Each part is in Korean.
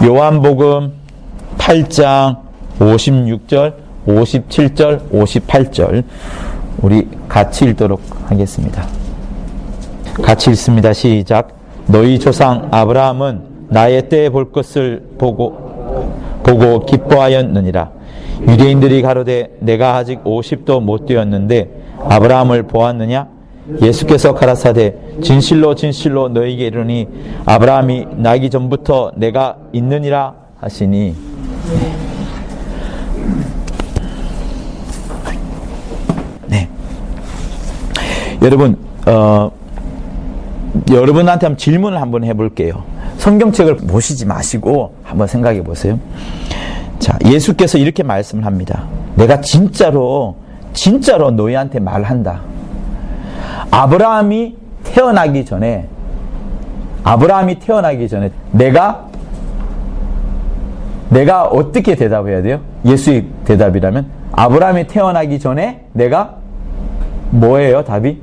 요한복음 8장 56절, 57절, 58절 우리 같이 읽도록 하겠습니다. 같이 읽습니다. 시작. 너희 조상 아브라함은 나의 때에 볼 것을 보고 기뻐하였느니라. 유대인들이 가로되 내가 아직 50도 못 되었는데 아브라함을 보았느냐? 예수께서 가라사대 진실로 진실로 너희에게 이르노니 아브라함이 나기 전부터 내가 있느니라 하시니. 네. 여러분 여러분한테 한번 질문을 한번 해볼게요. 성경책을 보시지 마시고 한번 생각해 보세요. 자, 예수께서 이렇게 말씀을 합니다. 내가 진짜로 너희한테 말한다. 아브라함이 태어나기 전에 내가 어떻게 대답해야 돼요? 예수의 대답이라면 아브라함이 태어나기 전에 내가 뭐예요? 답이?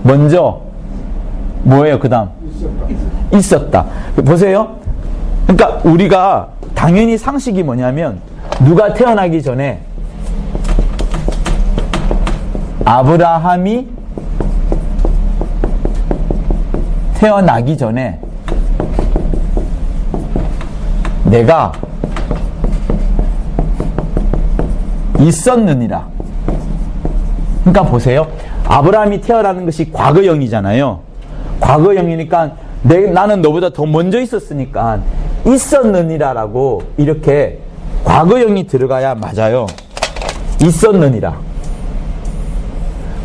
먼저 뭐예요? 그 다음 있었다. 보세요. 그러니까 우리가 당연히 상식이 뭐냐면 누가 태어나기 전에 아브라함이 태어나기 전에 내가 있었느니라. 그러니까 보세요. 아브라함이 태어나는 것이 과거형이잖아요. 과거형이니까 나는 너보다 더 먼저 있었으니까 있었느니라라고 이렇게 과거형이 들어가야 맞아요. 있었느니라.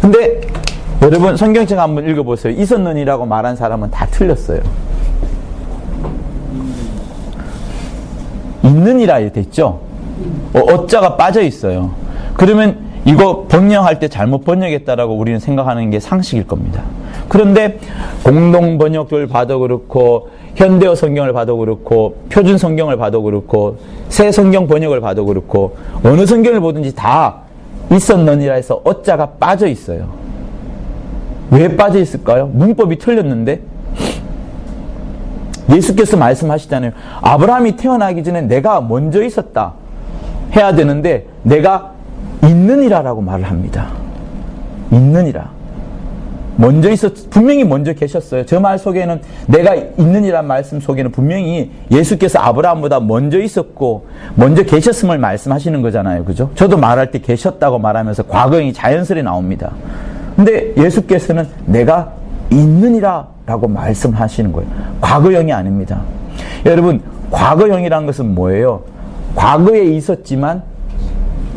근데 여러분 성경책 한번 읽어보세요. 있었느니라고 말한 사람은 다 틀렸어요. 있느니라 이렇게 됐죠? 어자가 빠져 있어요. 그러면 이거 번역할 때 잘못 번역했다라고 우리는 생각하는 게 상식일 겁니다. 그런데 공동 번역을 봐도 그렇고 현대어 성경을 봐도 그렇고 표준 성경을 봐도 그렇고 새 성경 번역을 봐도 그렇고 어느 성경을 보든지 다 있었느니라 해서 어자가 빠져 있어요. 왜 빠져 있을까요? 문법이 틀렸는데 예수께서 말씀하시잖아요. 아브라함이 태어나기 전에 내가 먼저 있었다 해야 되는데 내가 있느니라라고 말을 합니다. 있느니라. 먼저 분명히 먼저 계셨어요. 저 말 속에는 내가 있느니란 말씀 속에는 분명히 예수께서 아브라함보다 먼저 있었고 먼저 계셨음을 말씀하시는 거잖아요. 그죠? 저도 말할 때 계셨다고 말하면서 과거형이 자연스레 나옵니다. 근데 예수께서는 내가 있느니라라고 말씀하시는 거예요. 과거형이 아닙니다. 여러분, 과거형이란 것은 뭐예요? 과거에 있었지만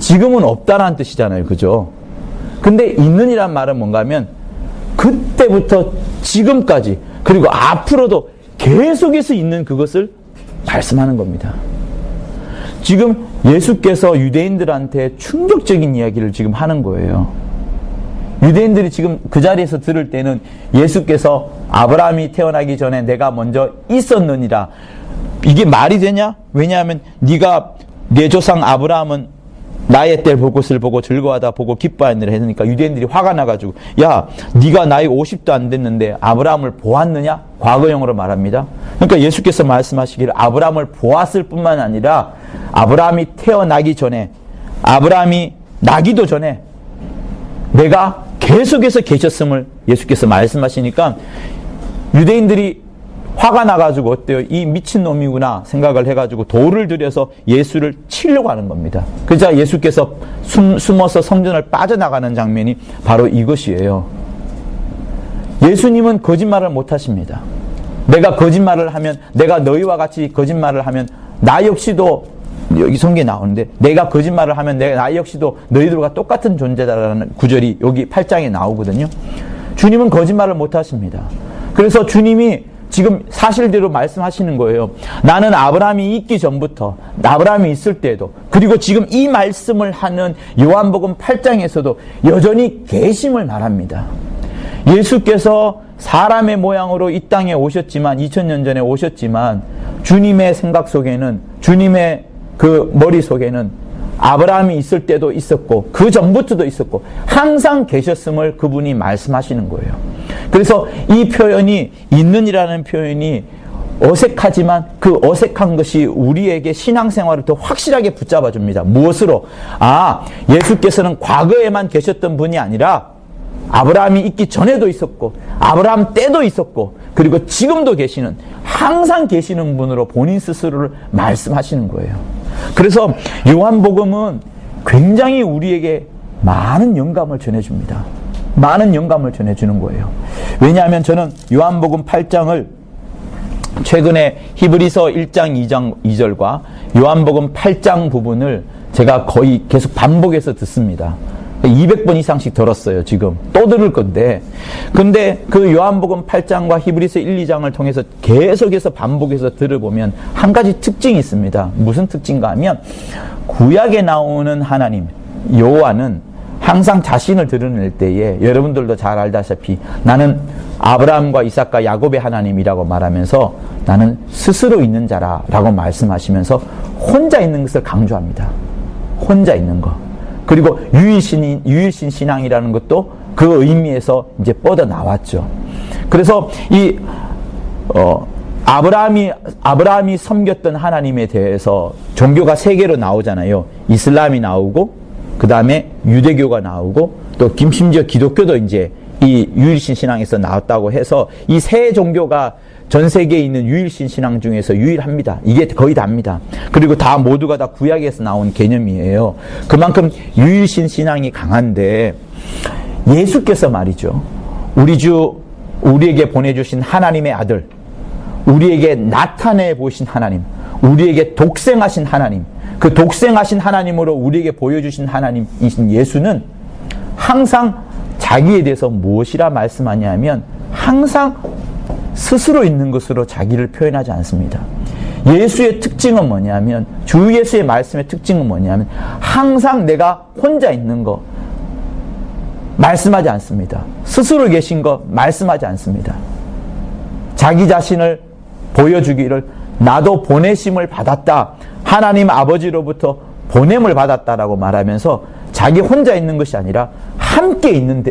지금은 없다라는 뜻이잖아요. 그죠? 근데 있느니란 말은 뭔가 하면 그때부터 지금까지 그리고 앞으로도 계속해서 있는 그것을 말씀하는 겁니다. 지금 예수께서 유대인들한테 충격적인 이야기를 지금 하는 거예요. 유대인들이 지금 그 자리에서 들을 때는 예수께서 아브라함이 태어나기 전에 내가 먼저 있었느니라. 이게 말이 되냐? 왜냐하면 내 조상 아브라함은 나의 때를 볼 것을 보고 즐거워하다 보고 기뻐하느라 했으니까 유대인들이 화가 나가지고 야 네가 나이 50도 안 됐는데 아브라함을 보았느냐? 과거형으로 말합니다. 그러니까 예수께서 말씀하시기를 아브라함을 보았을 뿐만 아니라 아브라함이 태어나기 전에 아브라함이 나기도 전에 내가 계속해서 계셨음을 예수께서 말씀하시니까 유대인들이 화가 나가지고 어때요? 이 미친놈이구나 생각을 해가지고 돌을 들여서 예수를 치려고 하는 겁니다. 그러자 예수께서 숨어서 성전을 빠져나가는 장면이 바로 이것이에요. 예수님은 거짓말을 못하십니다. 내가 거짓말을 하면 내가 너희와 같이 거짓말을 하면 나 역시도 여기 성경에 나오는데 내가 거짓말을 하면 나 역시도 너희들과 똑같은 존재다라는 구절이 여기 8장에 나오거든요. 주님은 거짓말을 못하십니다. 그래서 주님이 지금 사실대로 말씀하시는 거예요. 나는 아브라함이 있기 전부터 아브라함이 있을 때도 그리고 지금 이 말씀을 하는 요한복음 8장에서도 여전히 계심을 말합니다. 예수께서 사람의 모양으로 이 땅에 오셨지만 2000년 전에 오셨지만 주님의 생각 속에는 주님의 그 머릿속에는 아브라함이 있을 때도 있었고 그 전부터도 있었고 항상 계셨음을 그분이 말씀하시는 거예요. 그래서 이 표현이 있는이라는 표현이 어색하지만 그 어색한 것이 우리에게 신앙생활을 더 확실하게 붙잡아 줍니다. 무엇으로? 예수께서는 과거에만 계셨던 분이 아니라 아브라함이 있기 전에도 있었고 아브라함 때도 있었고 그리고 지금도 계시는, 항상 계시는 분으로 본인 스스로를 말씀하시는 거예요. 그래서 요한복음은 굉장히 우리에게 많은 영감을 전해줍니다. 많은 영감을 전해주는 거예요. 왜냐하면 저는 요한복음 8장을 최근에 히브리서 1장 2장 2절과 요한복음 8장 부분을 제가 거의 계속 반복해서 듣습니다. 200번 이상씩 들었어요. 지금 또 들을 건데, 근데 그 요한복음 8장과 히브리서 1, 2장을 통해서 계속해서 반복해서 들어보면 한 가지 특징이 있습니다. 무슨 특징가 하면, 구약에 나오는 하나님 여호와는 항상 자신을 드러낼 때에, 여러분들도 잘 알다시피 나는 아브라함과 이삭과 야곱의 하나님이라고 말하면서 나는 스스로 있는 자라 라고 말씀하시면서 혼자 있는 것을 강조합니다. 혼자 있는 것. 그리고 유일신 신앙이라는 것도 그 의미에서 이제 뻗어 나왔죠. 그래서 아브라함이 섬겼던 하나님에 대해서 종교가 세 개로 나오잖아요. 이슬람이 나오고, 그 다음에 유대교가 나오고, 또 심지어 기독교도 이제 이 유일신 신앙에서 나왔다고 해서 이 세 종교가 전 세계에 있는 유일신 신앙 중에서 유일합니다. 이게 거의 다입니다. 그리고 모두가 다 구약에서 나온 개념이에요. 그만큼 유일신 신앙이 강한데, 예수께서 말이죠, 우리에게 보내주신 하나님의 아들, 우리에게 나타내 보신 하나님, 우리에게 독생하신 하나님, 그 독생하신 하나님으로 우리에게 보여주신 하나님이신 예수는 항상 자기에 대해서 무엇이라 말씀하냐면 항상 스스로 있는 것으로 자기를 표현하지 않습니다. 예수의 특징은 뭐냐면, 주 예수의 말씀의 특징은 뭐냐면 항상 내가 혼자 있는 거 말씀하지 않습니다. 스스로 계신 거 말씀하지 않습니다. 자기 자신을 보여주기를 나도 보내심을 받았다, 하나님 아버지로부터 보냄을 받았다라고 말하면서 자기 혼자 있는 것이 아니라 함께 있는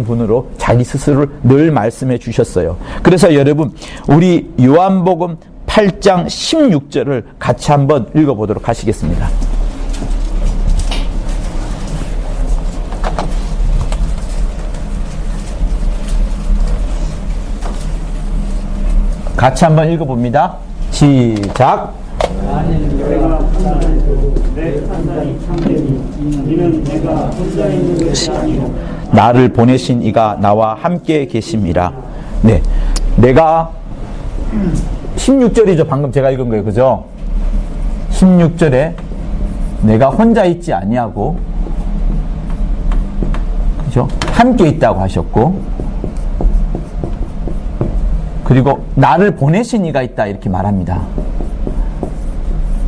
분으로 자기 스스로를 늘 말씀해 주셨어요. 그래서 여러분, 우리 요한복음 8장 16절을 같이 한번 읽어보도록 하시겠습니다. 같이 한번 읽어봅니다. 시작. 나를 보내신 이가 나와 함께 계심이라. 네, 내가 16절이죠. 방금 제가 읽은 거예요. 그죠? 16절에 내가 혼자 있지 아니하고, 그죠? 함께 있다고 하셨고, 그리고 나를 보내신 이가 있다 이렇게 말합니다.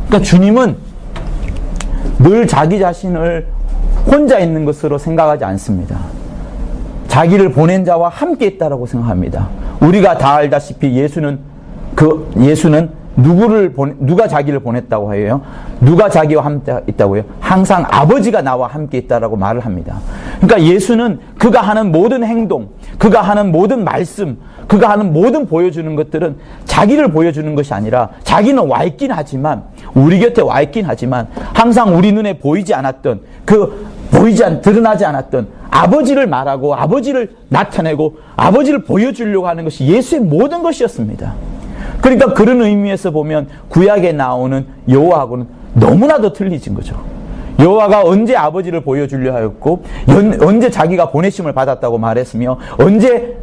그러니까 주님은 늘 자기 자신을 혼자 있는 것으로 생각하지 않습니다. 자기를 보낸 자와 함께 있다라고 생각합니다. 우리가 다 알다시피 예수는 누가 자기를 보냈다고 해요? 누가 자기와 함께 있다고 해요? 항상 아버지가 나와 함께 있다라고 말을 합니다. 그러니까 예수는 그가 하는 모든 행동, 그가 하는 모든 말씀, 그가 하는 모든 보여주는 것들은 자기를 보여주는 것이 아니라, 자기는 와 있긴 하지만, 우리 곁에 와 있긴 하지만 항상 우리 눈에 보이지 않았던, 드러나지 않았던 아버지를 말하고 아버지를 나타내고 아버지를 보여주려고 하는 것이 예수의 모든 것이었습니다. 그러니까 그런 의미에서 보면 구약에 나오는 여호와하고는 너무나도 틀리진 거죠. 여호와가 언제 아버지를 보여주려 하였고, 언제 자기가 보내심을 받았다고 말했으며, 언제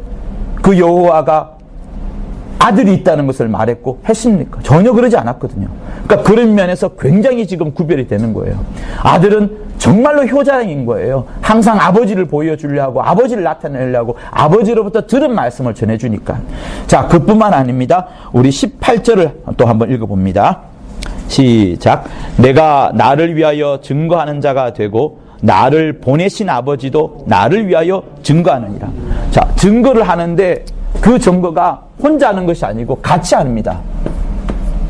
그 여호와가 아들이 있다는 것을 말했고 했습니까? 전혀 그러지 않았거든요. 그러니까 그런 면에서 굉장히 지금 구별이 되는 거예요. 아들은 정말로 효자인 거예요. 항상 아버지를 보여주려 하고 아버지를 나타내려고 아버지로부터 들은 말씀을 전해주니까. 자, 그뿐만 아닙니다. 우리 18절을 또 한번 읽어봅니다. 시작. 내가 나를 위하여 증거하는 자가 되고 나를 보내신 아버지도 나를 위하여 증거하느니라. 자, 증거를 하는데 그 증거가 혼자 하는 것이 아니고 같이 합니다.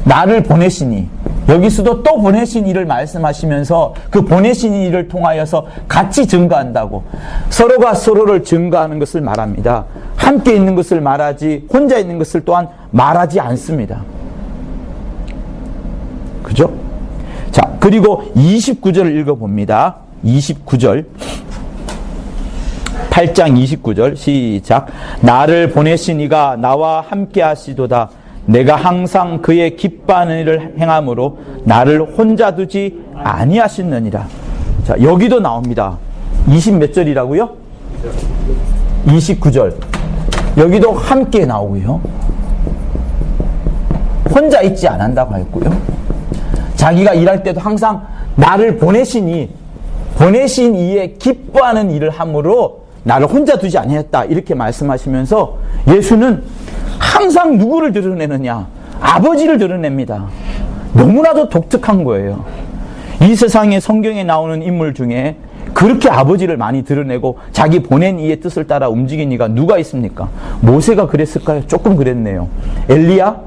나를 보내시니, 여기서도 또 보내신 이를 말씀하시면서 그 보내신 이를 통하여서 같이 증거한다고, 서로가 서로를 증거하는 것을 말합니다. 함께 있는 것을 말하지 혼자 있는 것을 또한 말하지 않습니다. 그죠? 자, 그리고 29절을 읽어봅니다. 29절, 8장 29절 시작. 나를 보내신 이가 나와 함께 하시도다. 내가 항상 그의 기뻐하는 일을 행함으로 나를 혼자 두지 아니하시느니라. 자, 여기도 나옵니다. 20 몇 절이라고요? 29절. 여기도 함께 나오고요. 혼자 있지 않는다고 했고요. 자기가 일할 때도 항상 나를 보내신 이의 기뻐하는 일을 함으로 나를 혼자 두지 아니했다, 이렇게 말씀하시면서 예수는 항상 누구를 드러내느냐? 아버지를 드러냅니다. 너무나도 독특한 거예요. 이 세상에 성경에 나오는 인물 중에 그렇게 아버지를 많이 드러내고 자기 보낸 이의 뜻을 따라 움직인 이가 누가 있습니까? 모세가 그랬을까요? 조금 그랬네요. 엘리야?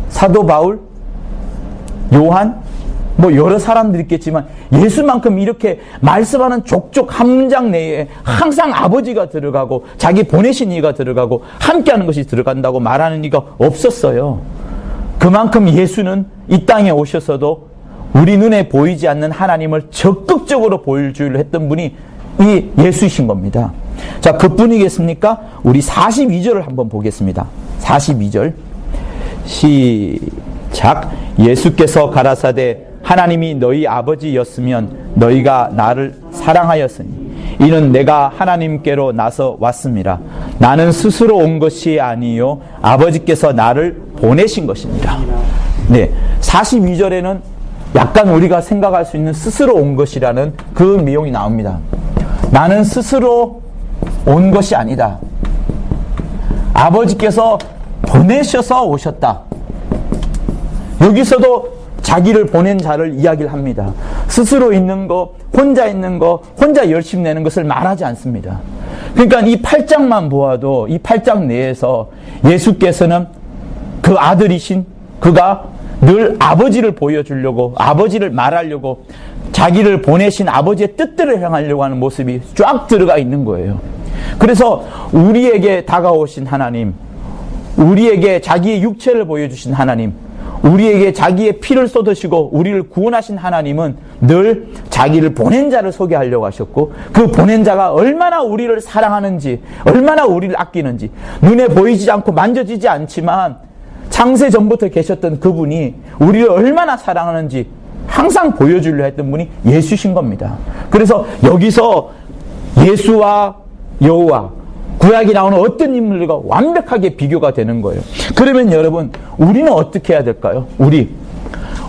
사도 바울? 요한? 뭐 여러 사람들이 있겠지만 예수만큼 이렇게 말씀하는 족족 한 문장 내에 항상 아버지가 들어가고 자기 보내신 이가 들어가고 함께하는 것이 들어간다고 말하는 이가 없었어요. 그만큼 예수는 이 땅에 오셔서도 우리 눈에 보이지 않는 하나님을 적극적으로 보여주려 했던 분이 이 예수이신 겁니다. 자, 그뿐이겠습니까? 우리 42절을 한번 보겠습니다. 42절 시작. 예수께서 가라사대 하나님이 너희 아버지였으면 너희가 나를 사랑하였으니 이는 내가 하나님께로 나서 왔습니다. 나는 스스로 온 것이 아니요 아버지께서 나를 보내신 것입니다. 네, 42절에는 약간 우리가 생각할 수 있는 스스로 온 것이라는 그 내용이 나옵니다. 나는 스스로 온 것이 아니다. 아버지께서 보내셔서 오셨다. 여기서도 자기를 보낸 자를 이야기를 합니다. 스스로 있는 거, 혼자 열심히 내는 것을 말하지 않습니다. 그러니까 이 8장만 보아도 이 8장 내에서 예수께서는 그 아들이신 그가 늘 아버지를 보여주려고, 아버지를 말하려고, 자기를 보내신 아버지의 뜻대로 행하려고 하는 모습이 쫙 들어가 있는 거예요. 그래서 우리에게 다가오신 하나님, 우리에게 자기의 육체를 보여주신 하나님, 우리에게 자기의 피를 쏟으시고 우리를 구원하신 하나님은 늘 자기를 보낸 자를 소개하려고 하셨고, 그 보낸 자가 얼마나 우리를 사랑하는지, 얼마나 우리를 아끼는지, 눈에 보이지 않고 만져지지 않지만 창세 전부터 계셨던 그분이 우리를 얼마나 사랑하는지 항상 보여주려 했던 분이 예수신 겁니다. 그래서 여기서 예수와 여호와, 구약이 나오는 어떤 인물들과 완벽하게 비교가 되는 거예요. 그러면 여러분, 우리는 어떻게 해야 될까요?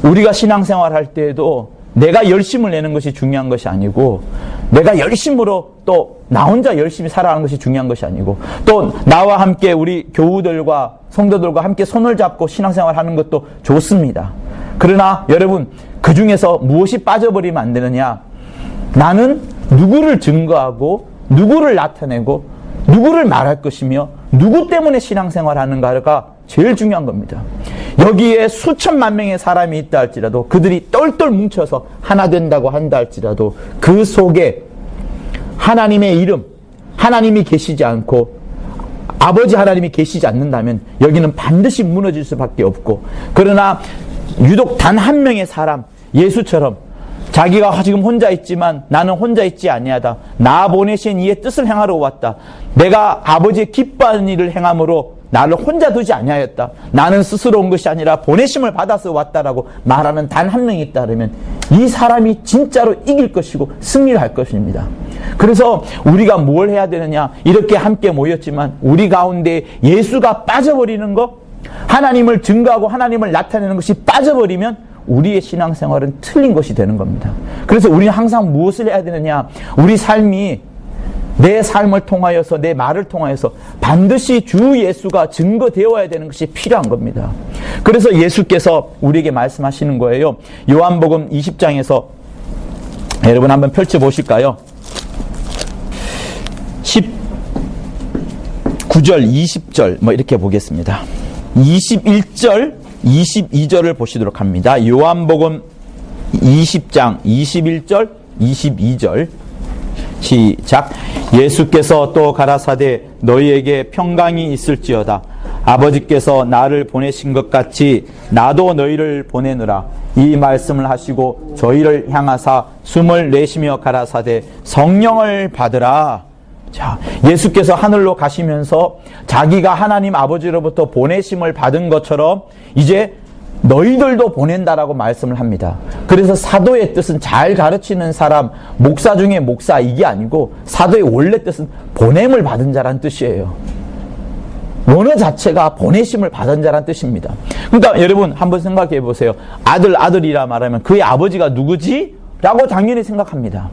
우리가 신앙생활 할 때에도 내가 열심을 내는 것이 중요한 것이 아니고, 내가 열심으로 또 나 혼자 열심히 살아가는 것이 중요한 것이 아니고, 또 나와 함께 우리 교우들과 성도들과 함께 손을 잡고 신앙생활 하는 것도 좋습니다. 그러나 여러분, 그 중에서 무엇이 빠져버리면 안 되느냐? 나는 누구를 증거하고 누구를 나타내고 누구를 말할 것이며 누구 때문에 신앙생활 하는가가 제일 중요한 겁니다. 여기에 수천만 명의 사람이 있다 할지라도, 그들이 똘똘 뭉쳐서 하나 된다고 한다 할지라도 그 속에 하나님의 이름, 하나님이 계시지 않고 아버지 하나님이 계시지 않는다면 여기는 반드시 무너질 수밖에 없고, 그러나 유독 단 한 명의 사람, 예수처럼 자기가 지금 혼자 있지만 나는 혼자 있지 아니하다. 나 보내신 이의 뜻을 행하러 왔다. 내가 아버지의 기뻐하는 일을 행함으로 나를 혼자 두지 아니하였다. 나는 스스로 온 것이 아니라 보내심을 받아서 왔다라고 말하는 단 한 명이 있다면 이 사람이 진짜로 이길 것이고 승리를 할 것입니다. 그래서 우리가 뭘 해야 되느냐? 이렇게 함께 모였지만 우리 가운데 예수가 빠져버리는 것, 하나님을 증거하고 하나님을 나타내는 것이 빠져버리면 우리의 신앙생활은 틀린 것이 되는 겁니다. 그래서 우리는 항상 무엇을 해야 되느냐? 우리 삶이, 내 삶을 통하여서, 내 말을 통하여서 반드시 주 예수가 증거되어야 되는 것이 필요한 겁니다. 그래서 예수께서 우리에게 말씀하시는 거예요. 요한복음 20장에서 여러분 한번 펼쳐보실까요? 19절, 20절 뭐 이렇게 보겠습니다. 21절, 22절을 보시도록 합니다. 요한복음 20장 21절 22절 시작. 예수께서 또 가라사대 너희에게 평강이 있을지어다. 아버지께서 나를 보내신 것 같이 나도 너희를 보내느라. 이 말씀을 하시고 저희를 향하사 숨을 내쉬며 가라사대 성령을 받으라. 자, 예수께서 하늘로 가시면서 자기가 하나님 아버지로부터 보내심을 받은 것처럼 이제 너희들도 보낸다라고 말씀을 합니다. 그래서 사도의 뜻은 잘 가르치는 사람, 목사 중에 목사 이게 아니고 사도의 원래 뜻은 보냄을 받은 자란 뜻이에요. 원어 자체가 보내심을 받은 자란 뜻입니다. 그러니까 여러분 한번 생각해 보세요. 아들이라 말하면 그의 아버지가 누구지? 라고 당연히 생각합니다.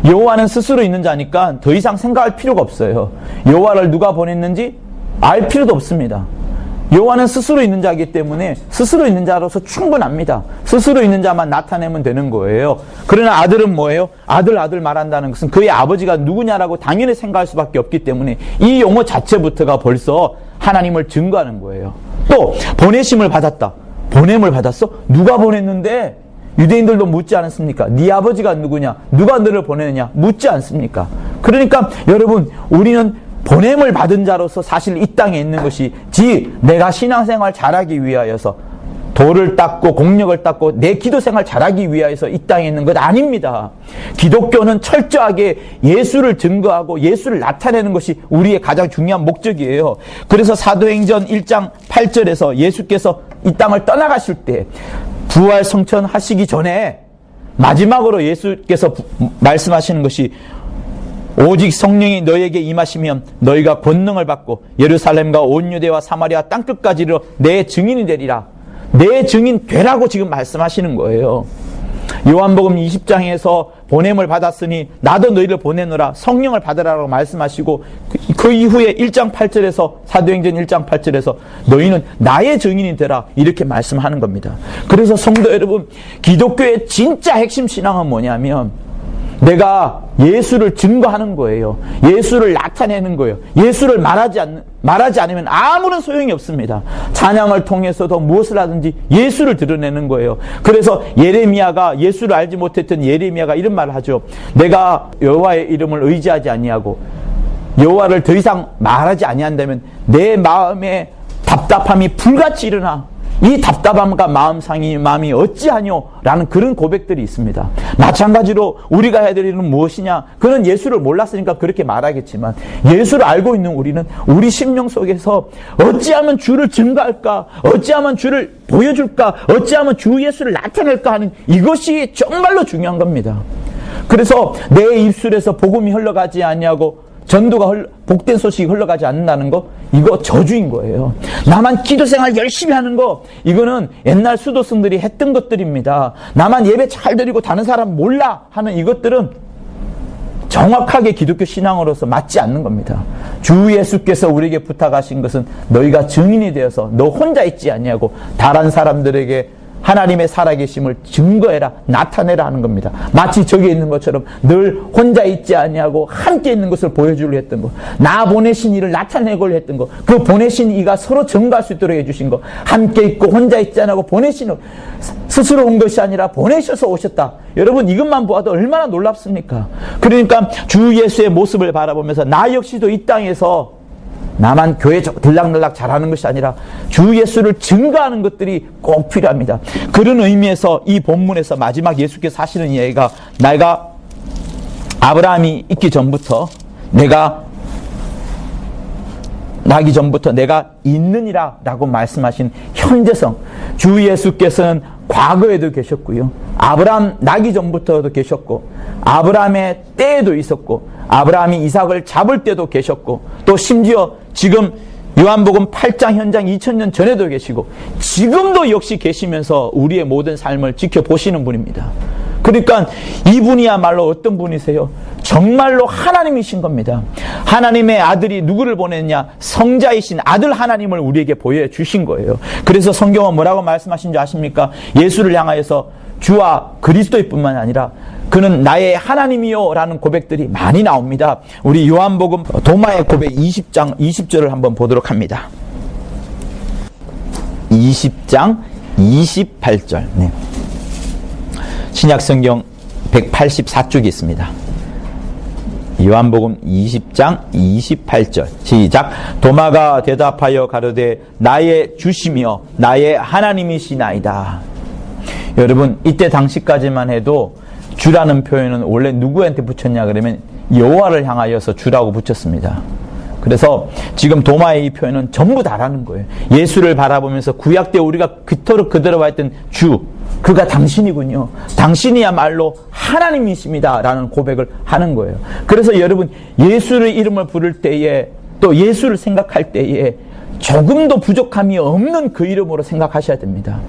여호와는 스스로 있는 자니까 더 이상 생각할 필요가 없어요. 여호와를 누가 보냈는지 알 필요도 없습니다. 여호와는 스스로 있는 자이기 때문에 스스로 있는 자로서 충분합니다. 스스로 있는 자만 나타내면 되는 거예요. 그러나 아들은 뭐예요? 아들 말한다는 것은 그의 아버지가 누구냐라고 당연히 생각할 수밖에 없기 때문에 이 용어 자체부터가 벌써 하나님을 증거하는 거예요. 또 보내심을 받았다. 보냄을 받았어? 누가 보냈는데? 유대인들도 묻지 않았습니까? 네 아버지가 누구냐? 누가 너를 보내느냐? 묻지 않습니까? 그러니까 여러분 우리는 보냄을 받은 자로서 사실 이 땅에 있는 것이 내가 신앙생활 잘하기 위하여서 도를 닦고 공력을 닦고 내 기도생활 잘하기 위하여서 이 땅에 있는 것 아닙니다. 기독교는 철저하게 예수를 증거하고 예수를 나타내는 것이 우리의 가장 중요한 목적이에요. 그래서 사도행전 1장 8절에서 예수께서 이 땅을 떠나가실 때 부활 성천하시기 전에 마지막으로 예수께서 말씀하시는 것이 오직 성령이 너희에게 임하시면 너희가 권능을 받고 예루살렘과 온 유대와 사마리아 땅끝까지 이르러 내 증인이 되리라. 내 증인 되라고 지금 말씀하시는 거예요. 요한복음 20장에서 보냄을 받았으니 나도 너희를 보내노라. 성령을 받으라고 말씀하시고 그 이후에 1장 8절에서 사도행전 1장 8절에서 너희는 나의 증인이 되라 이렇게 말씀하는 겁니다. 그래서 성도 여러분, 기독교의 진짜 핵심 신앙은 뭐냐면 내가 예수를 증거하는 거예요. 예수를 나타내는 거예요. 예수를 말하지 않으면 아무런 소용이 없습니다. 찬양을 통해서도 무엇을 하든지 예수를 드러내는 거예요. 그래서 예레미야가 예수를 알지 못했던 예레미야가 이런 말을 하죠. 내가 여호와의 이름을 의지하지 아니하고 여호와를 더 이상 말하지 아니한다면 내 마음에 답답함이 불같이 일어나 이 답답함과 마음이 어찌하뇨? 라는 그런 고백들이 있습니다. 마찬가지로 우리가 해야 될 일은 무엇이냐? 그는 예수를 몰랐으니까 그렇게 말하겠지만 예수를 알고 있는 우리는 우리 심령 속에서 어찌하면 주를 증거할까? 어찌하면 주를 보여줄까? 어찌하면 주 예수를 나타낼까 하는 이것이 정말로 중요한 겁니다. 그래서 내 입술에서 복음이 흘러가지 아니하고 전도가 복된 소식이 흘러가지 않는다는 거, 이거 저주인 거예요. 나만 기도생활 열심히 하는 거, 이거는 옛날 수도승들이 했던 것들입니다. 나만 예배 잘 드리고 다른 사람 몰라 하는 이것들은 정확하게 기독교 신앙으로서 맞지 않는 겁니다. 주 예수께서 우리에게 부탁하신 것은 너희가 증인이 되어서 너 혼자 있지 아니하고 다른 사람들에게 하나님의 살아계심을 증거해라, 나타내라 하는 겁니다. 마치 저기 있는 것처럼 늘 혼자 있지 아니하고 함께 있는 것을 보여주려 했던 것, 나 보내신 이를 나타내고 했던 것, 그 보내신 이가 서로 증거할 수 있도록 해주신 것, 함께 있고 혼자 있지 않고 보내신 스스로 온 것이 아니라 보내셔서 오셨다. 여러분 이것만 보아도 얼마나 놀랍습니까? 그러니까 주 예수의 모습을 바라보면서 나 역시도 이 땅에서 나만 교회 들락날락 잘하는 것이 아니라 주 예수를 증거하는 것들이 꼭 필요합니다. 그런 의미에서 이 본문에서 마지막 예수께서 하시는 이야기가 내가 아브라함이 있기 전부터 내가 나기 전부터 내가 있느니라 라고 말씀하신 현재성, 주 예수께서는 과거에도 계셨고요, 아브라함 나기 전부터도 계셨고 아브라함의 때에도 있었고 아브라함이 이삭을 잡을 때도 계셨고 또 심지어 지금 요한복음 8장 현장 2000년 전에도 계시고 지금도 역시 계시면서 우리의 모든 삶을 지켜보시는 분입니다. 그러니까 이분이야말로 어떤 분이세요? 정말로 하나님이신 겁니다. 하나님의 아들이 누구를 보냈냐? 성자이신 아들 하나님을 우리에게 보여주신 거예요. 그래서 성경은 뭐라고 말씀하신 줄 아십니까? 예수를 향하여서 주와 그리스도일 뿐만 아니라 그는 나의 하나님이요 라는 고백들이 많이 나옵니다. 우리 요한복음 도마의 고백 20장 20절을 한번 보도록 합니다. 20장 28절. 네. 신약성경 184쪽이 있습니다. 요한복음 20장 28절. 시작. 도마가 대답하여 가로되 나의 주시며 나의 하나님이시나이다. 여러분, 이때 당시까지만 해도 주라는 표현은 원래 누구한테 붙였냐 그러면 여호와를 향하여서 주라고 붙였습니다. 그래서 지금 도마의 이 표현은 전부 다라는 거예요. 예수를 바라보면서 구약 때 우리가 그토록 그대로 봤던 주, 그가 당신이군요. 당신이야말로 하나님이십니다 라는 고백을 하는 거예요. 그래서 여러분, 예수의 이름을 부를 때에, 또 예수를 생각할 때에 조금도 부족함이 없는 그 이름으로 생각하셔야 됩니다.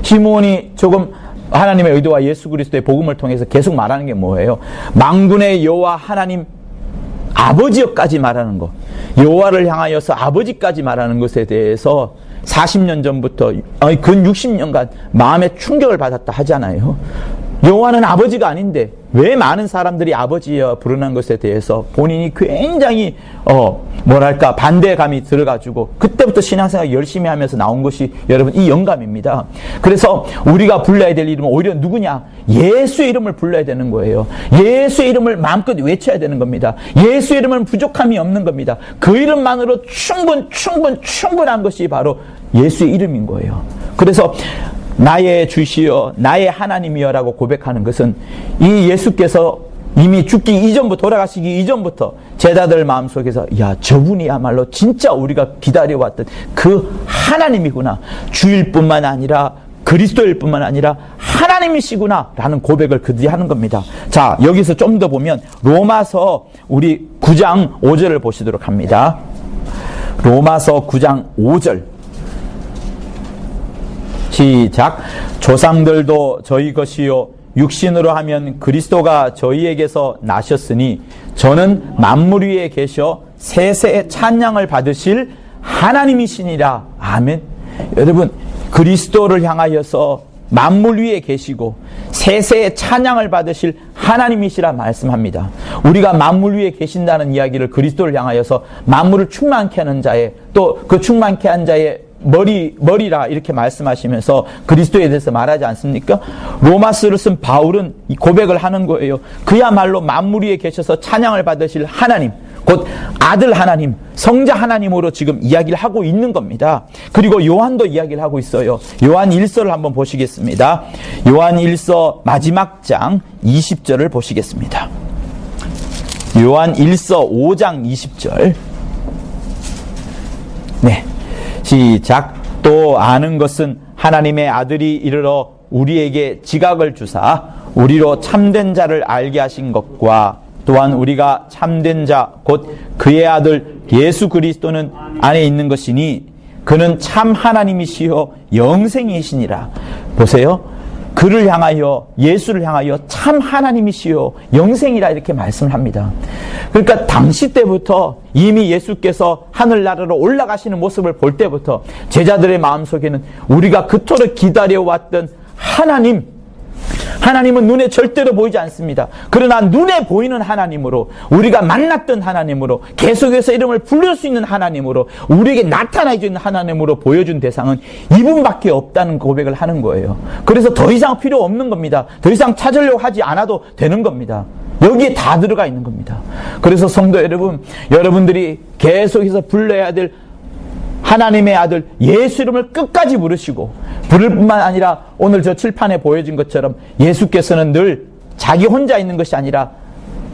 시므온이 조금 하나님의 의도와 예수 그리스도의 복음을 통해서 계속 말하는 게 뭐예요? 만군의 여호와 하나님 아버지여까지 말하는 것, 여호와를 향하여서 아버지까지 말하는 것에 대해서 40년 전부터 근 60년간 마음의 충격을 받았다 하잖아요. 여호와는 아버지가 아닌데 왜 많은 사람들이 아버지여 부르는 것에 대해서 본인이 굉장히 반대감이 들어가지고 그때부터 신앙생활 열심히 하면서 나온 것이 여러분 이 영감입니다. 그래서 우리가 불러야 될 이름은 오히려 누구냐? 예수의 이름을 불러야 되는 거예요. 예수의 이름을 마음껏 외쳐야 되는 겁니다. 예수의 이름은 부족함이 없는 겁니다. 그 이름만으로 충분한 것이 바로 예수의 이름인 거예요. 그래서 나의 주시여 나의 하나님이여 라고 고백하는 것은 이 예수께서 이미 죽기 이전부터, 돌아가시기 이전부터 제자들 마음속에서 야, 저분이야말로 진짜 우리가 기다려왔던 그 하나님이구나, 주일 뿐만 아니라 그리스도일 뿐만 아니라 하나님이시구나 라는 고백을 그들이 하는 겁니다. 자, 여기서 좀 더 보면 로마서 우리 9장 5절을 보시도록 합니다. 로마서 9장 5절 시작. 조상들도 저희 것이요 육신으로 하면 그리스도가 저희에게서 나셨으니 저는 만물 위에 계셔 세세의 찬양을 받으실 하나님이시니라. 아멘. 여러분, 그리스도를 향하여서 만물 위에 계시고 세세의 찬양을 받으실 하나님이시라 말씀합니다. 우리가 만물 위에 계신다는 이야기를 그리스도를 향하여서 만물을 충만케 하는 자의, 또 그 충만케 한 자의 머리라 이렇게 말씀하시면서 그리스도에 대해서 말하지 않습니까? 로마서를 쓴 바울은 이 고백을 하는 거예요. 그야말로 만물 위에 계셔서 찬양을 받으실 하나님, 곧 아들 하나님, 성자 하나님으로 지금 이야기를 하고 있는 겁니다. 그리고 요한도 이야기를 하고 있어요. 요한 1서를 한번 보시겠습니다. 요한 1서 마지막 장 20절을 보시겠습니다. 요한 1서 5장 20절. 네. 시작. 또 아는 것은 하나님의 아들이 이르러 우리에게 지각을 주사 우리로 참된 자를 알게 하신 것과 또한 우리가 참된 자 곧 그의 아들 예수 그리스도는 안에 있는 것이니 그는 참 하나님이시요 영생이시니라. 보세요. 그를 향하여, 예수를 향하여 참 하나님이시요 영생이라 이렇게 말씀을 합니다. 그러니까 당시 때부터 이미 예수께서 하늘나라로 올라가시는 모습을 볼 때부터 제자들의 마음속에는 우리가 그토록 기다려왔던 하나님은 눈에 절대로 보이지 않습니다. 그러나 눈에 보이는 하나님으로, 우리가 만났던 하나님으로, 계속해서 이름을 부를 수 있는 하나님으로, 우리에게 나타나주는 하나님으로 보여준 대상은 이분밖에 없다는 고백을 하는 거예요. 그래서 더 이상 필요 없는 겁니다. 더 이상 찾으려고 하지 않아도 되는 겁니다. 여기에 다 들어가 있는 겁니다. 그래서 성도 여러분, 여러분들이 계속해서 불러야 될 하나님의 아들 예수 이름을 끝까지 부르시고, 부를 뿐만 아니라 오늘 저 칠판에 보여진 것처럼 예수께서는 늘 자기 혼자 있는 것이 아니라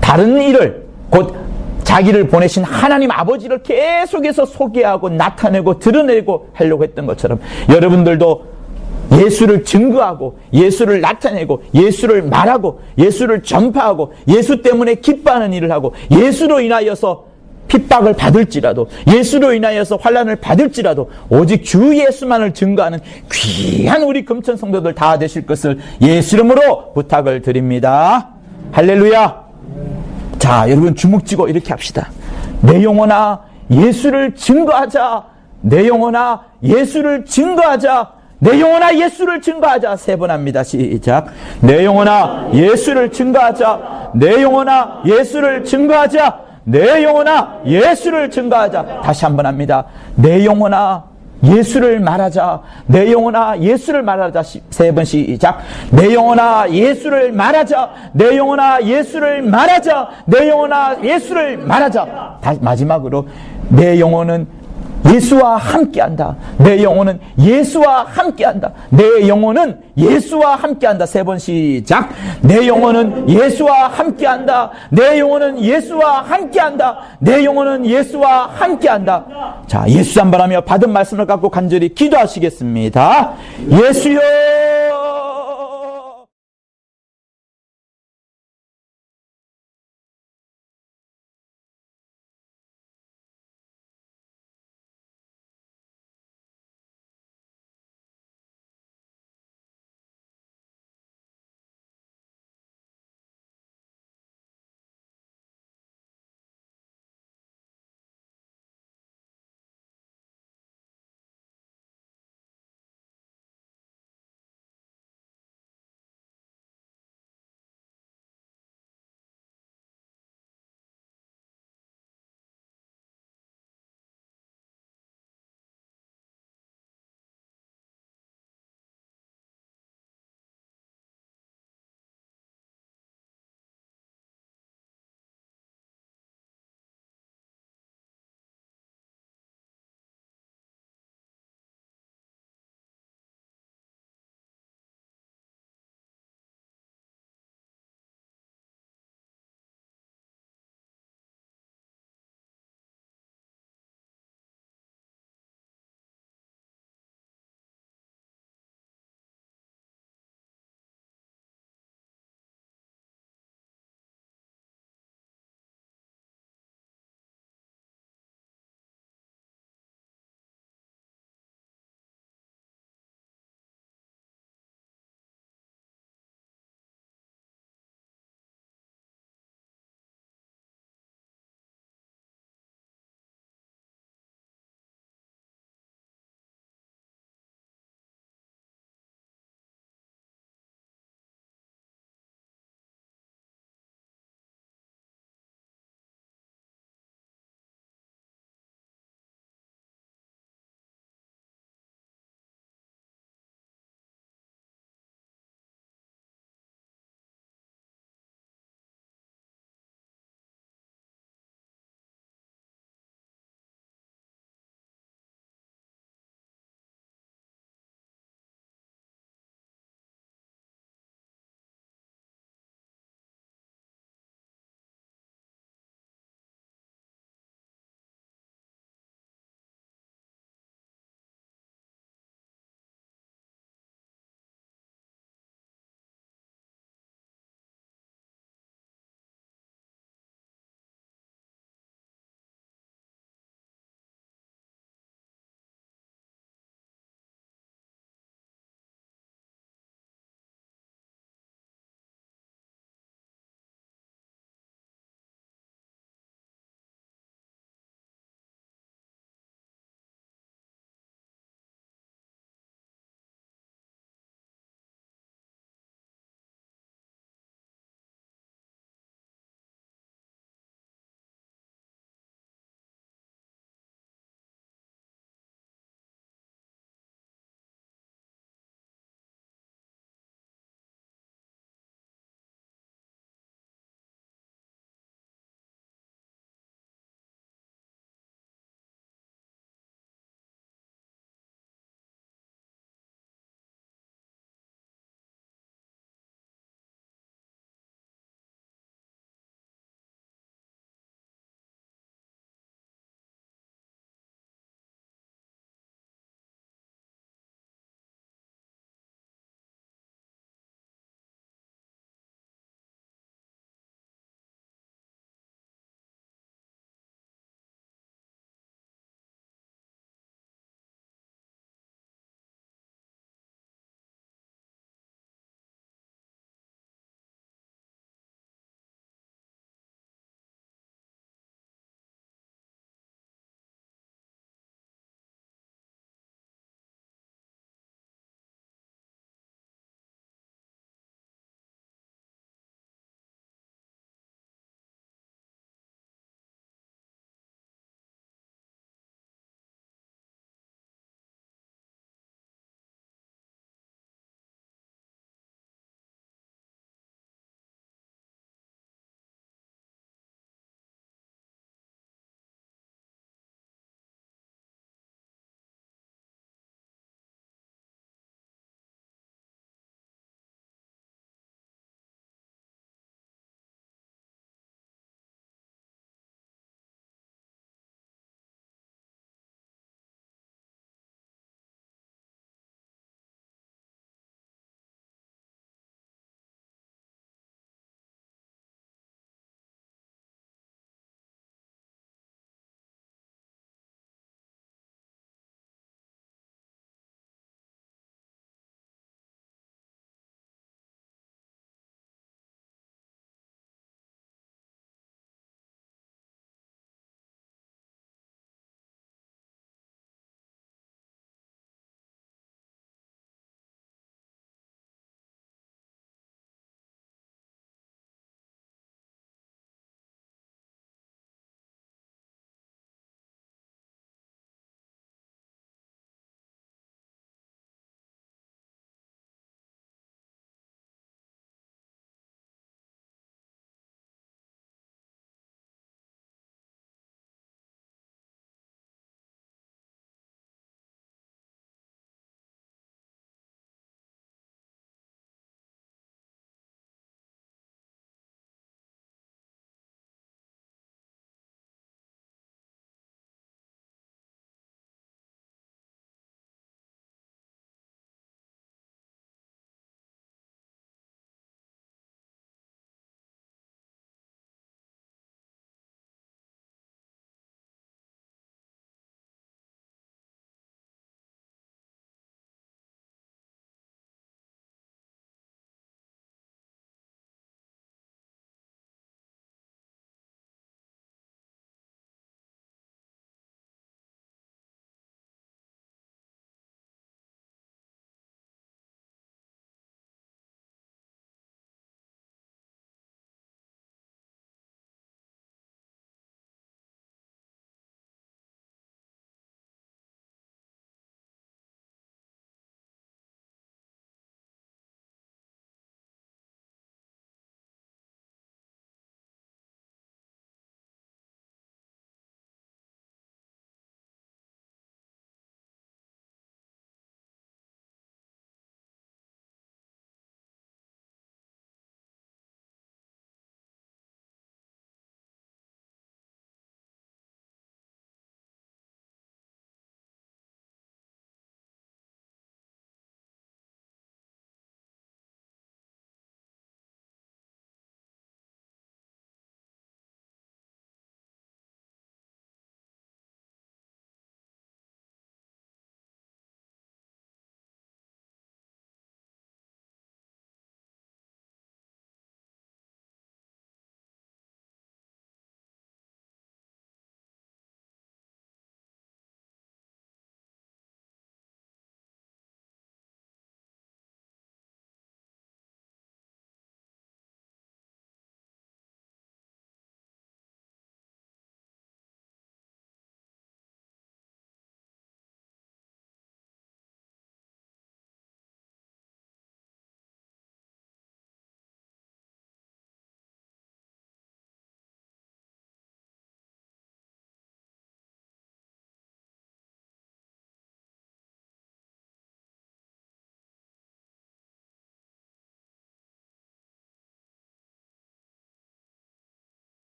다른 일을, 곧 자기를 보내신 하나님 아버지를 계속해서 소개하고 나타내고 드러내고 하려고 했던 것처럼 여러분들도 예수를 증거하고 예수를 나타내고 예수를 말하고 예수를 전파하고 예수 때문에 기뻐하는 일을 하고 예수로 인하여서 핍박을 받을지라도, 예수로 인하여서 환난을 받을지라도 오직 주 예수만을 증거하는 귀한 우리 금천 성도들 다 되실 것을 예수 이름으로 부탁을 드립니다. 할렐루야. 자, 여러분 주먹 쥐고 이렇게 합시다. 내 영혼아 예수를 증거하자. 내 영혼아 예수를 증거하자. 내 영혼아 예수를 증거하자. 3번 합니다. 시작. 내 영혼아 예수를 증거하자. 내 영혼아 예수를 증거하자. 내 영혼아 예수를 증거하자. 다시 한번 합니다. 내 영혼아 예수를 말하자. 내 영혼아 예수를 말하자. 세 번 시작. 내 영혼아 예수를 말하자. 내 영혼아 예수를 말하자. 내 영혼아 예수를 말하자. 다시 마지막으로 내 영혼은 예수와 함께한다. 내 영혼은 예수와 함께한다. 내 영혼은 예수와 함께한다. 세 번 시작. 내 영혼은 예수와 함께한다. 내 영혼은 예수와 함께한다. 내 영혼은 예수와 함께한다. 자, 예수 한번하며 받은 말씀을 갖고 간절히 기도하시겠습니다. 예수여